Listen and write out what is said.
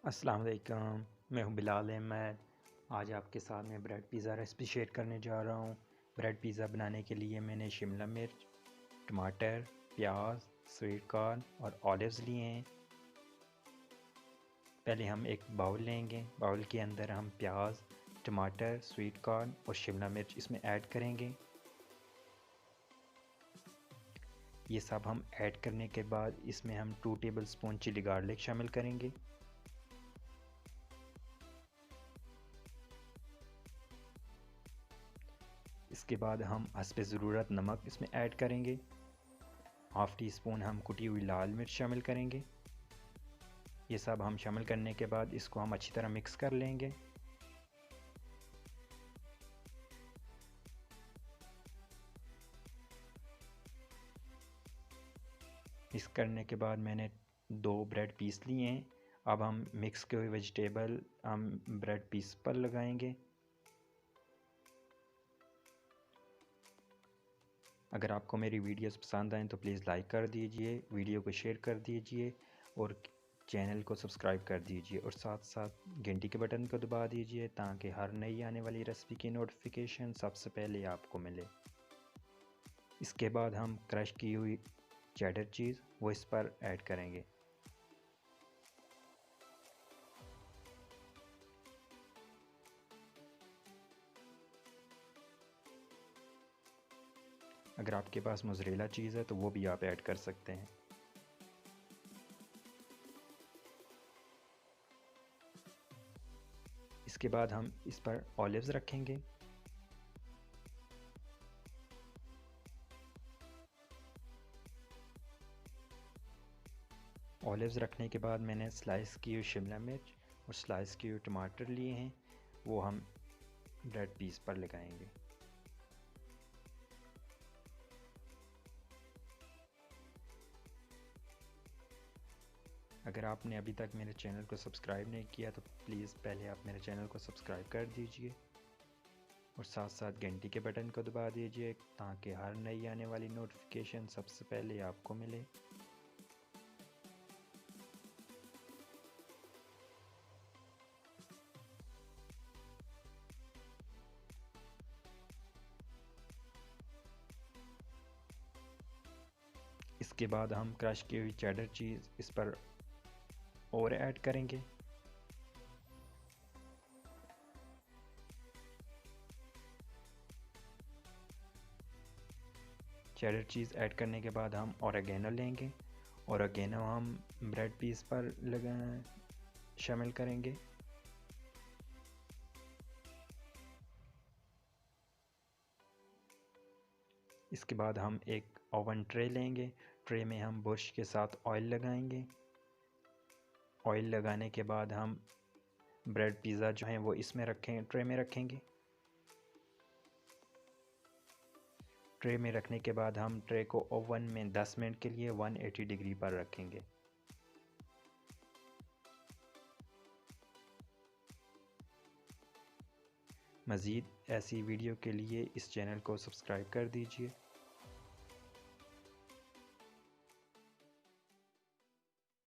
अस्सलाम वालेकुम, मैं हूं बिलाल ahmad। आज आपके साथ में ब्रेड पिज़्ज़ा रेसिपी शेयर करने जा रहा हूं। ब्रेड पिज़्ज़ा बनाने के लिए मैंने शिमला मिर्च, टमाटर, प्याज, स्वीट कॉर्न और ऑलिव्स लिए हैं। पहले हम एक बाउल लेंगे। बाउल के अंदर हम प्याज, टमाटर, स्वीट कॉर्न और शिमला मिर्च इसमें ऐड करेंगे। ये सब हम ऐड करने के बाद इसमें हम 2 टेबलस्पून चिली गार्लिक शामिल करेंगे। इसके बाद हम हस्बे ज़रूरत नमक इसमें ऐड करेंगे। हाफ़ टी स्पून हम कुटी हुई लाल मिर्च शामिल करेंगे। ये सब हम शामिल करने के बाद इसको हम अच्छी तरह मिक्स कर लेंगे। मिक्स करने के बाद मैंने 2 ब्रेड पीस लिए हैं। अब हम मिक्स किए हुए वेजिटेबल हम ब्रेड पीस पर लगाएंगे। अगर आपको मेरी वीडियोस पसंद आएँ तो प्लीज़ लाइक कर दीजिए, वीडियो को शेयर कर दीजिए और चैनल को सब्सक्राइब कर दीजिए और साथ साथ घंटी के बटन को दबा दीजिए ताकि हर नई आने वाली रेसिपी की नोटिफिकेशन सबसे पहले आपको मिले। इसके बाद हम क्रश की हुई चेडर चीज़ वो इस पर ऐड करेंगे। अगर आपके पास मोज़रेला चीज़ है तो वो भी आप ऐड कर सकते हैं। इसके बाद हम इस पर ऑलिव्स रखेंगे। ऑलिव्स रखने के बाद मैंने स्लाइस की हुई शिमला मिर्च और स्लाइस किए हुए टमाटर लिए हैं, वो हम ब्रेड पीस पर लगाएंगे। अगर आपने अभी तक मेरे चैनल को सब्सक्राइब नहीं किया तो प्लीज़ पहले आप मेरे चैनल को सब्सक्राइब कर दीजिए और साथ साथ घंटी के बटन को दबा दीजिए ताकि हर नई आने वाली नोटिफिकेशन सबसे पहले आपको मिले। इसके बाद हम क्रश की हुई चेडर चीज़ इस पर और ऐड करेंगे। चेडर चीज़ ऐड करने के बाद हम ऑरिगेनो लेंगे। ऑरिगेनो हम ब्रेड पीस पर शामिल करेंगे। इसके बाद हम एक ओवन ट्रे लेंगे। ट्रे में हम बुश के साथ ऑयल लगाएंगे। ऑयल लगाने के बाद हम ब्रेड पिज़्ज़ा जो है वो इसमें रखेंगे, ट्रे में रखेंगे। ट्रे में रखने के बाद हम ट्रे को ओवन में 10 मिनट के लिए 180 डिग्री पर रखेंगे। मज़ीद ऐसी वीडियो के लिए इस चैनल को सब्सक्राइब कर दीजिए।